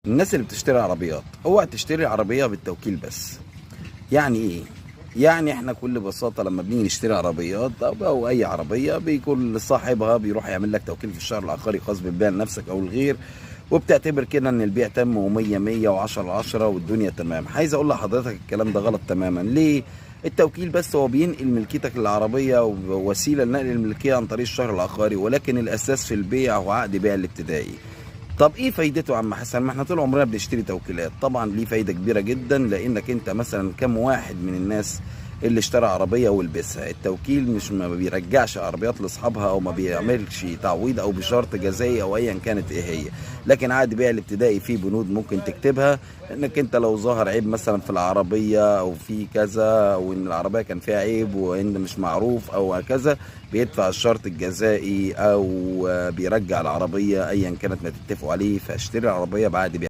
الناس اللي بتشتري عربيات، اوعى تشتري عربية بالتوكيل بس. يعني ايه؟ يعني احنا كل بساطة لما بنيجي نشتري عربيات او اي عربية بيكون صاحبها بيروح يعمل لك توكيل في الشهر العقاري خاص بالبيع لنفسك او الغير، وبتعتبر كده ان البيع تم ومية مية وعشرة عشرة والدنيا تمام. عايز اقول لحضرتك الكلام ده غلط تماما. ليه؟ التوكيل بس هو بينقل ملكيتك للعربية ووسيلة لنقل الملكية عن طريق الشهر العقاري، ولكن الاساس في البيع هو عقد بيع الابتدائي. طب ايه فايدته يا عم حسن؟ ما احنا طول عمرنا بنشتري توكيلات. طبعا ليه فايده كبيره جدا، لانك انت مثلا كم واحد من الناس اللي اشترى عربيه ولبسها؟ التوكيل مش ما بيرجعش عربيات لاصحابها او ما بيعملش تعويض او بشرط جزائي او ايا كانت ايه هي. لكن عقد بيع الابتدائي فيه بنود ممكن تكتبها، انك انت لو ظهر عيب مثلا في العربيه او في كذا، وان العربيه كان فيها عيب وان مش معروف او هكذا، بيدفع الشرط الجزائي او بيرجع العربيه ايا كانت ما تتفقوا عليه. فاشتري العربيه بعقد بيع.